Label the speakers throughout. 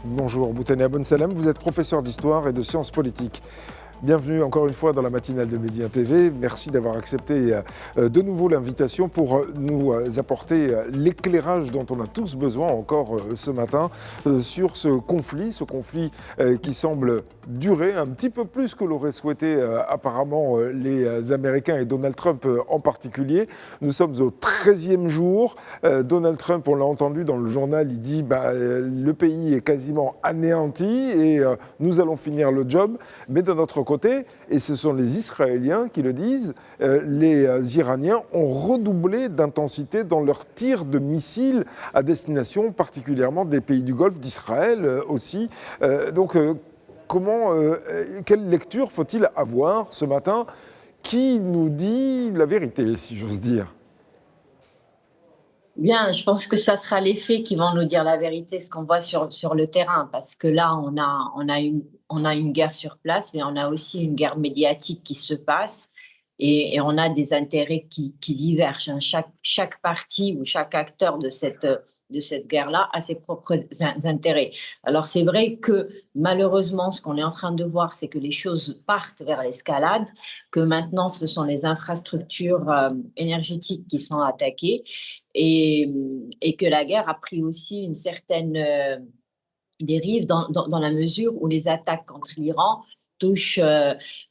Speaker 1: Bonjour, Boutane Abonsalem, vous êtes professeur d'histoire et de sciences politiques. Bienvenue encore une fois dans la matinale de Média TV. Merci d'avoir accepté de nouveau l'invitation pour nous apporter l'éclairage dont on a tous besoin encore ce matin sur ce conflit qui semble durer un petit peu plus que l'auraient souhaité apparemment les Américains et Donald Trump en particulier. Nous sommes au 13e jour. Donald Trump, on l'a entendu dans le journal, il dit le pays est quasiment anéanti et nous allons finir le job. Mais de notre côté, et ce sont les Israéliens qui le disent, les Iraniens ont redoublé d'intensité dans leurs tirs de missiles à destination particulièrement des pays du Golfe, d'Israël aussi. Quelle lecture faut-il avoir ce matin? Qui nous dit la vérité, si j'ose dire?
Speaker 2: Bien, je pense que ça sera les faits qui vont nous dire la vérité, ce qu'on voit sur le terrain, parce que là, on a une guerre sur place, mais on a aussi une guerre médiatique qui se passe et on a des intérêts qui divergent, hein. Chaque parti ou chaque acteur de cette guerre-là a ses propres intérêts. Alors c'est vrai que malheureusement, ce qu'on est en train de voir, c'est que les choses partent vers l'escalade, que maintenant ce sont les infrastructures énergétiques qui sont attaquées et que la guerre a pris aussi une certaine dérive dans la mesure où les attaques contre l'Iran touchent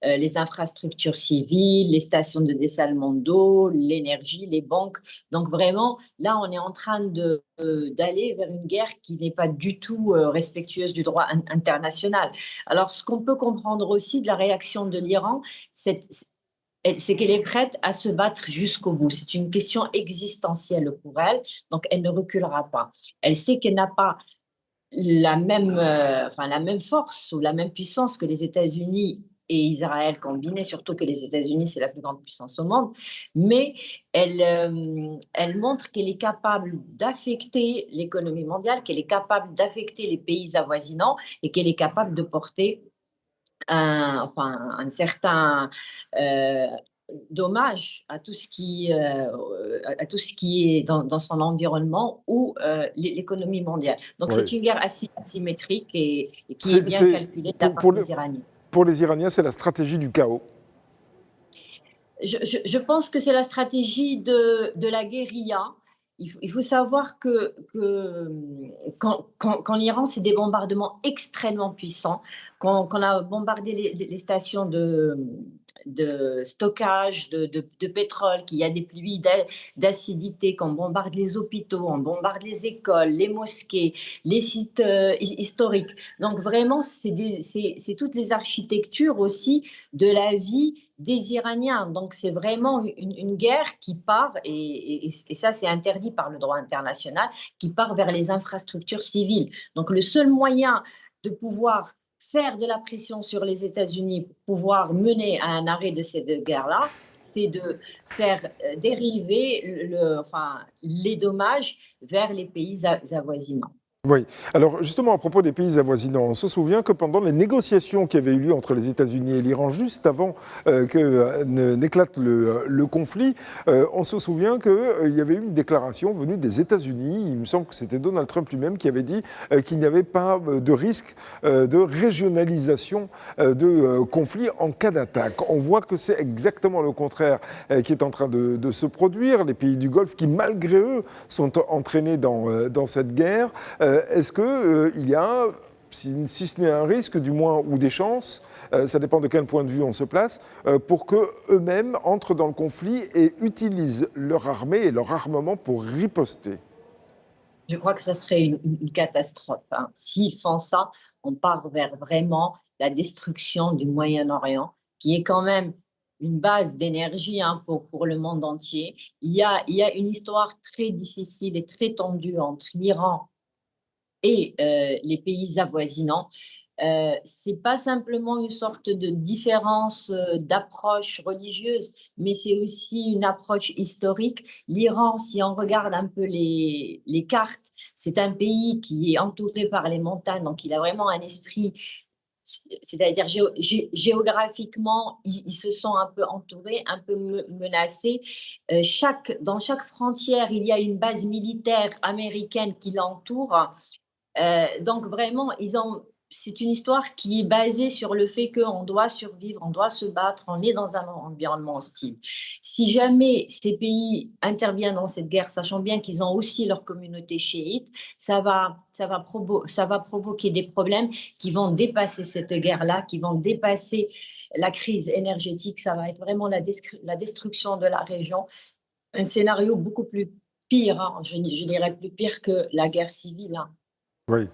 Speaker 2: les infrastructures civiles, les stations de dessalement d'eau, l'énergie, les banques. Donc vraiment, là, on est en train d'aller vers une guerre qui n'est pas du tout respectueuse du droit international. Alors, ce qu'on peut comprendre aussi de la réaction de l'Iran, c'est qu'elle est prête à se battre jusqu'au bout. C'est une question existentielle pour elle, donc elle ne reculera pas. Elle sait qu'elle n'a pas la même force ou la même puissance que les États-Unis et Israël combinés, surtout que les États-Unis, c'est la plus grande puissance au monde, mais elle montre qu'elle est capable d'affecter l'économie mondiale, qu'elle est capable d'affecter les pays avoisinants et qu'elle est capable de porter un certain euh, dommage à à tout ce qui est dans son environnement ou l'économie mondiale. Donc c'est
Speaker 1: Oui.
Speaker 2: une guerre asymétrique et qui est bien calculée de la part des Iraniens.
Speaker 1: Pour les Iraniens, c'est la stratégie du chaos.
Speaker 2: Je pense que c'est la stratégie de la guérilla. Il faut savoir que quand l'Iran, c'est des bombardements extrêmement puissants, quand on a bombardé les stations de stockage de pétrole, qu'il y a des pluies d'acidité, qu'on bombarde les hôpitaux, on bombarde les écoles, les mosquées, les sites historiques. Donc vraiment, c'est toutes les architectures aussi de la vie des Iraniens. Donc c'est vraiment une guerre qui part, et ça c'est interdit par le droit international, qui part vers les infrastructures civiles. Donc le seul moyen de pouvoir faire de la pression sur les États-Unis pour pouvoir mener à un arrêt de cette guerre-là, c'est de faire dériver les dommages vers les pays avoisinants.
Speaker 1: Oui. Alors justement, à propos des pays avoisinants, on se souvient que pendant les négociations qui avaient eu lieu entre les États-Unis et l'Iran, juste avant n'éclate le conflit, on se souvient qu'il y avait eu une déclaration venue des États-Unis. Il me semble que c'était Donald Trump lui-même qui avait dit qu'il n'y avait pas de risque de régionalisation de conflits en cas d'attaque. On voit que c'est exactement le contraire qui est en train de se produire. Les pays du Golfe qui, malgré eux, sont entraînés dans cette guerre. Est-ce qu'il y a, si ce n'est un risque, du moins, ou des chances, ça dépend de quel point de vue on se place, pour qu'eux-mêmes entrent dans le conflit et utilisent leur armée et leur armement pour riposter?
Speaker 2: Je crois que ça serait une catastrophe, hein. S'ils font ça, on part vers vraiment la destruction du Moyen-Orient, qui est quand même une base d'énergie, hein, pour le monde entier. Il y a une histoire très difficile et très tendue entre l'Iran et les pays avoisinants. C'est pas simplement une sorte de différence d'approche religieuse, mais c'est aussi une approche historique. L'Iran, si on regarde un peu les cartes, c'est un pays qui est entouré par les montagnes, donc il a vraiment un esprit, c'est-à-dire géographiquement, ils se sont un peu entourés, un peu menacés. Dans chaque frontière, il y a une base militaire américaine qui l'entoure. Donc vraiment, c'est une histoire qui est basée sur le fait qu'on doit survivre, on doit se battre, on est dans un environnement hostile. Si jamais ces pays interviennent dans cette guerre, sachant bien qu'ils ont aussi leur communauté chiite, ça va provoquer des problèmes qui vont dépasser cette guerre-là, qui vont dépasser la crise énergétique. Ça va être vraiment la destruction de la région. Un scénario beaucoup plus pire, hein, je dirais plus pire que la guerre civile, hein.
Speaker 1: Oui.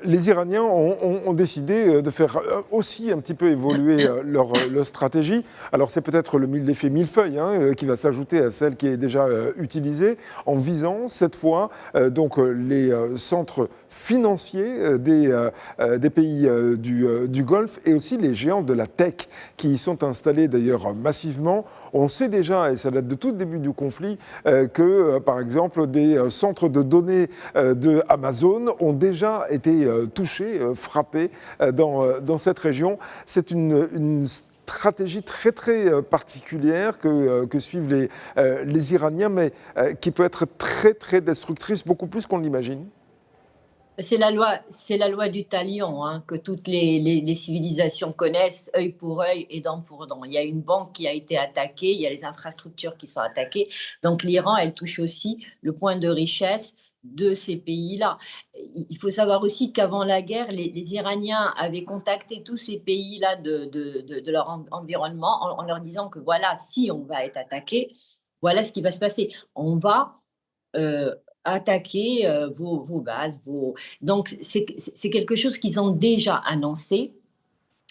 Speaker 1: Les Iraniens ont décidé de faire aussi un petit peu évoluer leur stratégie. Alors c'est peut-être l'effet millefeuille qui va s'ajouter à celle qui est déjà utilisée, en visant cette fois les centres financiers des pays du Golfe et aussi les géants de la tech qui y sont installés d'ailleurs massivement. On sait déjà, et ça date de tout le début du conflit, que par exemple des centres de données de Amazon ont déjà été touchés, frappés dans cette région. C'est une stratégie très très particulière que suivent les Iraniens, mais qui peut être très très destructrice, beaucoup plus qu'on l'imagine.
Speaker 2: C'est la loi du talion, hein, que toutes les civilisations connaissent, œil pour œil et dent pour dent. Il y a une banque qui a été attaquée, il y a les infrastructures qui sont attaquées. Donc l'Iran, elle touche aussi le point de richesse de ces pays-là. Il faut savoir aussi qu'avant la guerre, les Iraniens avaient contacté tous ces pays-là de leur environnement en leur disant que voilà, si on va être attaqué, voilà ce qui va se passer. On va attaquer vos bases. Donc, c'est quelque chose qu'ils ont déjà annoncé.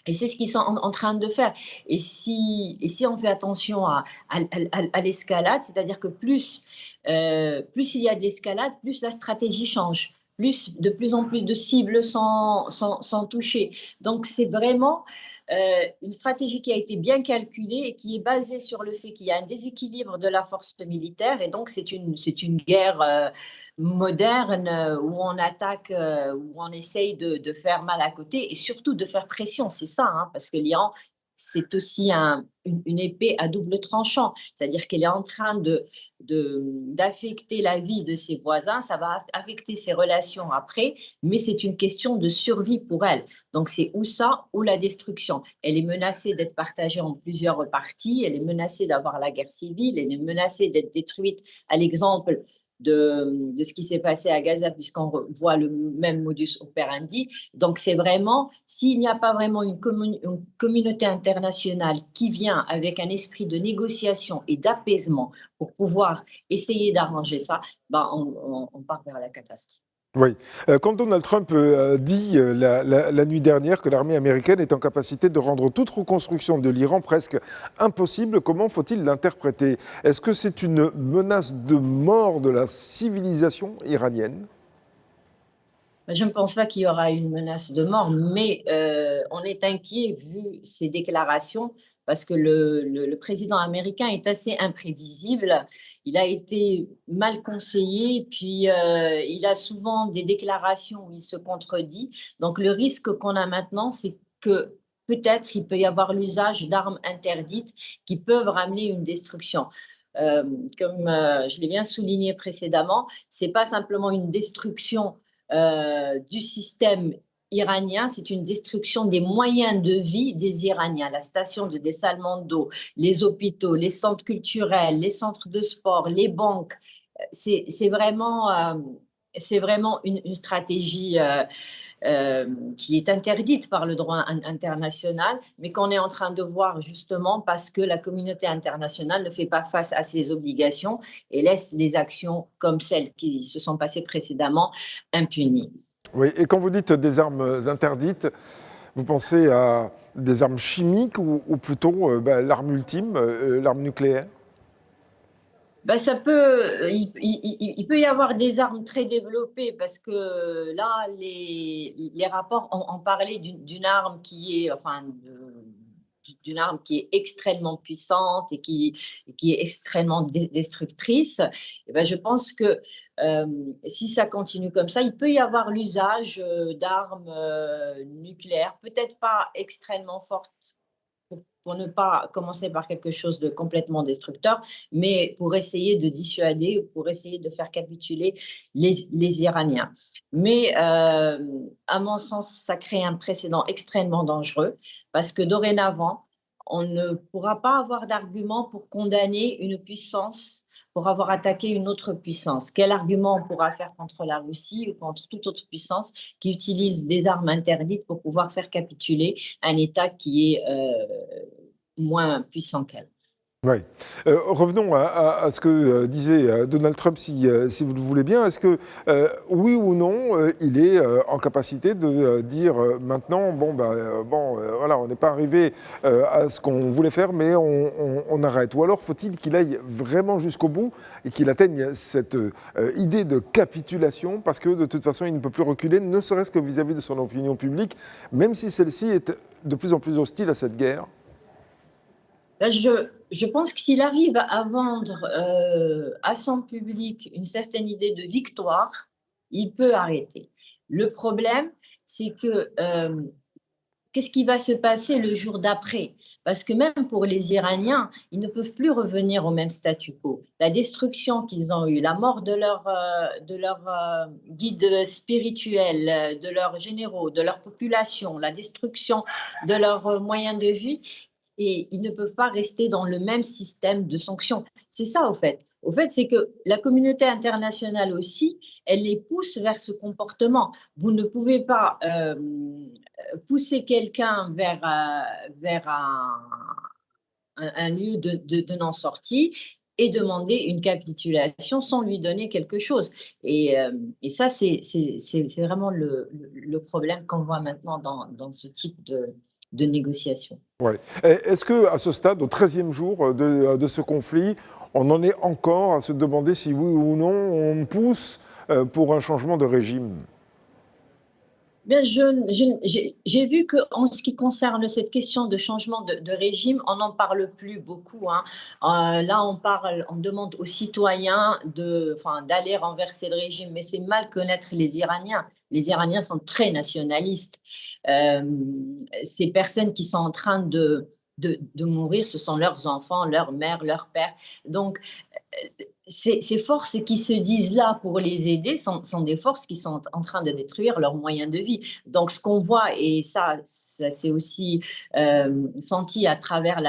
Speaker 2: Et c'est ce qu'ils sont en train de faire. Et si on fait attention à l'escalade, c'est-à-dire que plus il y a de l'escalade, plus la stratégie change. De plus en plus de cibles sont touchées. Donc, c'est vraiment une stratégie qui a été bien calculée et qui est basée sur le fait qu'il y a un déséquilibre de la force militaire. Et donc, c'est une guerre moderne où on attaque, où on essaye de faire mal à côté et surtout de faire pression. C'est ça, hein, parce que l'Iran, c'est aussi une épée à double tranchant. C'est-à-dire qu'elle est en train d'affecter la vie de ses voisins, ça va affecter ses relations après, mais c'est une question de survie pour elle. Donc c'est ou ça ou la destruction. Elle est menacée d'être partagée en plusieurs parties, elle est menacée d'avoir la guerre civile, elle est menacée d'être détruite, à l'exemple de ce qui s'est passé à Gaza, puisqu'on voit le même modus operandi. Donc, c'est vraiment, s'il n'y a pas vraiment une communauté internationale qui vient avec un esprit de négociation et d'apaisement pour pouvoir essayer d'arranger ça, ben on part vers la catastrophe.
Speaker 1: Oui. Quand Donald Trump dit la nuit dernière que l'armée américaine est en capacité de rendre toute reconstruction de l'Iran presque impossible, comment faut-il l'interpréter? Est-ce que c'est une menace de mort de la civilisation iranienne?
Speaker 2: Je ne pense pas qu'il y aura une menace de mort, mais on est inquiet vu ces déclarations parce que le président américain est assez imprévisible. Il a été mal conseillé, puis il a souvent des déclarations où il se contredit. Donc le risque qu'on a maintenant, c'est que peut-être il peut y avoir l'usage d'armes interdites qui peuvent ramener une destruction. Comme je l'ai bien souligné précédemment, c'est pas simplement une destruction du système iranien, c'est une destruction des moyens de vie des Iraniens, la station de dessalement d'eau, les hôpitaux, les centres culturels, les centres de sport, les banques. C'est vraiment une stratégie qui est interdite par le droit international, mais qu'on est en train de voir justement parce que la communauté internationale ne fait pas face à ses obligations et laisse les actions comme celles qui se sont passées précédemment impunies.
Speaker 1: Oui, et quand vous dites des armes interdites, vous pensez à des armes chimiques ou plutôt l'arme ultime, l'arme nucléaire?
Speaker 2: Ben, il peut y avoir des armes très développées parce que là, les rapports ont parlé d'une arme qui est, d'une arme qui est extrêmement puissante et qui est extrêmement destructrice. Et ben, je pense que si ça continue comme ça, il peut y avoir l'usage d'armes nucléaires, peut-être pas extrêmement fortes pour ne pas commencer par quelque chose de complètement destructeur, mais pour essayer de dissuader, pour essayer de faire capituler les Iraniens. Mais à mon sens, ça crée un précédent extrêmement dangereux parce que dorénavant, on ne pourra pas avoir d'argument pour condamner une puissance pour avoir attaqué une autre puissance. Quel argument on pourra faire contre la Russie ou contre toute autre puissance qui utilise des armes interdites pour pouvoir faire capituler un État qui est moins puissant qu'elle?
Speaker 1: Oui. Revenons à ce que disait Donald Trump, si vous le voulez bien. Est-ce que, oui ou non, il est en capacité de dire maintenant, voilà, on n'est pas arrivé à ce qu'on voulait faire, mais on arrête. Ou alors faut-il qu'il aille vraiment jusqu'au bout et qu'il atteigne cette idée de capitulation, parce que de toute façon, il ne peut plus reculer, ne serait-ce que vis-à-vis de son opinion publique, même si celle-ci est de plus en plus hostile à cette guerre?
Speaker 2: Je pense que s'il arrive à vendre à son public une certaine idée de victoire, il peut arrêter. Le problème, c'est que qu'est-ce qui va se passer le jour d'après? Parce que même pour les Iraniens, ils ne peuvent plus revenir au même statu quo. La destruction qu'ils ont eue, la mort de leur guide spirituel, de leurs généraux, de leur population, la destruction de leurs moyens de vie, et ils ne peuvent pas rester dans le même système de sanctions. C'est ça, au fait. Au fait, c'est que la communauté internationale aussi, elle les pousse vers ce comportement. Vous ne pouvez pas pousser quelqu'un vers un lieu de non-sortie et demander une capitulation sans lui donner quelque chose. Et ça, c'est vraiment le problème qu'on voit maintenant dans ce type de négociation.
Speaker 1: Ouais. Est-ce qu'à ce stade, au 13e jour de ce conflit, on en est encore à se demander si oui ou non on pousse pour un changement de régime?
Speaker 2: Bien, j'ai vu qu'en ce qui concerne cette question de changement de régime, on n'en parle plus beaucoup, hein. Là, on demande aux citoyens d'aller renverser le régime, mais c'est mal connaître les Iraniens. Les Iraniens sont très nationalistes. Euh, ces personnes qui sont en train de mourir, ce sont leurs enfants, leurs mères, leurs pères. Donc, ces forces qui se disent là pour les aider sont des forces qui sont en train de détruire leurs moyens de vie. Donc, ce qu'on voit, et ça c'est aussi senti à travers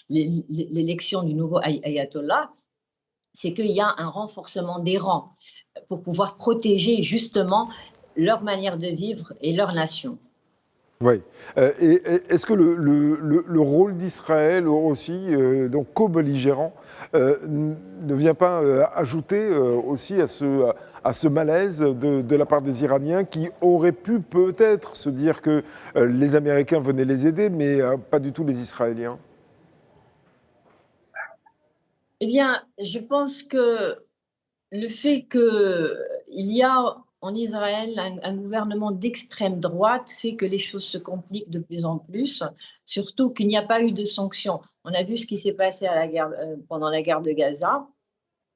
Speaker 2: l'élection du nouveau ayatollah, c'est qu'il y a un renforcement des rangs pour pouvoir protéger justement leur manière de vivre et leur nation.
Speaker 1: Oui. Et est-ce que le rôle d'Israël aussi, donc co-belligérant, ne vient pas ajouter aussi à ce malaise de la part des Iraniens qui auraient pu peut-être se dire que les Américains venaient les aider, mais pas du tout les Israéliens?
Speaker 2: Eh bien, je pense que le fait qu'il y a en Israël un gouvernement d'extrême droite fait que les choses se compliquent de plus en plus, surtout qu'il n'y a pas eu de sanctions. On a vu ce qui s'est passé pendant la guerre de Gaza.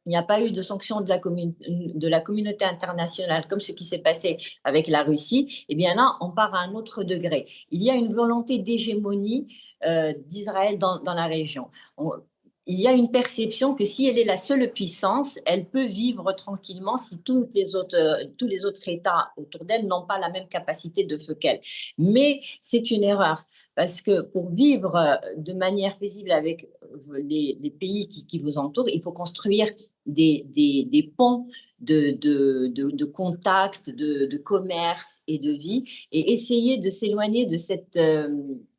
Speaker 2: Il n'y a pas eu de sanctions de la communauté internationale comme ce qui s'est passé avec la Russie. Eh bien là, on part à un autre degré. Il y a une volonté d'hégémonie d'Israël dans la région. Il y a une perception que si elle est la seule puissance, elle peut vivre tranquillement si tous les autres États autour d'elle n'ont pas la même capacité de feu qu'elle. Mais c'est une erreur, parce que pour vivre de manière paisible avec les pays qui vous entourent, il faut construire des ponts de contact, de commerce et de vie, et essayer de s'éloigner de cette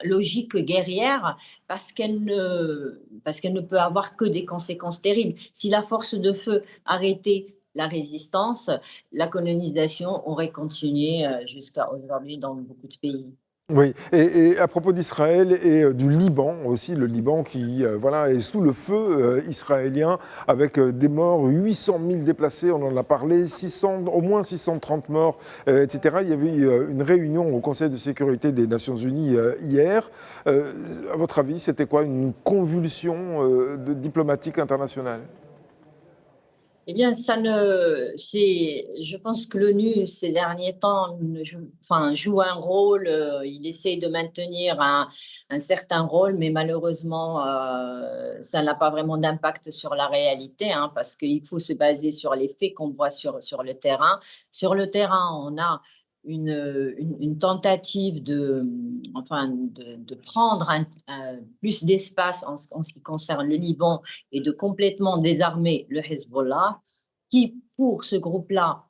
Speaker 2: logique guerrière parce qu'elle ne peut avoir que des conséquences terribles. Si la force de feu arrêtait la résistance, la colonisation aurait continué jusqu'à aujourd'hui dans beaucoup de pays.
Speaker 1: Oui, et à propos d'Israël et du Liban aussi, le Liban qui voilà, est sous le feu israélien avec des morts, 800 000 déplacés, on en a parlé, au moins 630 morts, etc. Il y avait eu une réunion au Conseil de sécurité des Nations Unies hier. À votre avis, c'était quoi, une convulsion diplomatique internationale?
Speaker 2: Eh bien, je pense que l'ONU, ces derniers temps, joue un rôle, il essaye de maintenir un certain rôle, mais malheureusement, ça n'a pas vraiment d'impact sur la réalité, hein, parce qu'il faut se baser sur les faits qu'on voit sur le terrain. Sur le terrain, on a une tentative de prendre plus d'espace en ce qui concerne le Liban et de complètement désarmer le Hezbollah, qui pour ce groupe-là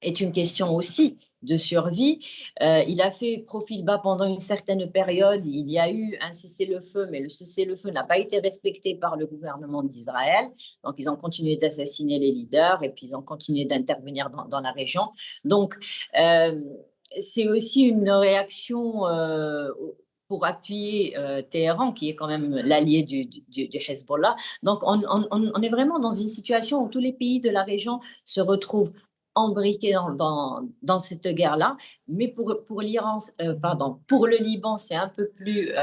Speaker 2: est une question aussi de survie. Il a fait profil bas pendant une certaine période. Il y a eu un cessez-le-feu, mais le cessez-le-feu n'a pas été respecté par le gouvernement d'Israël. Donc, ils ont continué d'assassiner les leaders et puis ils ont continué d'intervenir dans la région. Donc, c'est aussi une réaction pour appuyer Téhéran, qui est quand même l'allié du Hezbollah. Donc, on est vraiment dans une situation où tous les pays de la région se retrouvent embriqués dans cette guerre-là. Mais pour l'Iran, pour le Liban, c'est un peu plus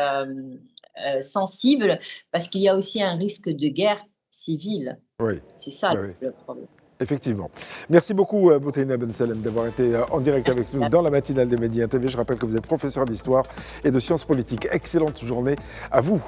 Speaker 2: sensible parce qu'il y a aussi un risque de guerre civile.
Speaker 1: Oui.
Speaker 2: C'est ça
Speaker 1: Oui, oui.
Speaker 2: le problème.
Speaker 1: Effectivement. Merci beaucoup, Boutaina Ben Salem, d'avoir été en direct avec nous dans la matinale des Médias TV. Je rappelle que vous êtes professeur d'histoire et de sciences politiques. Excellente journée à vous.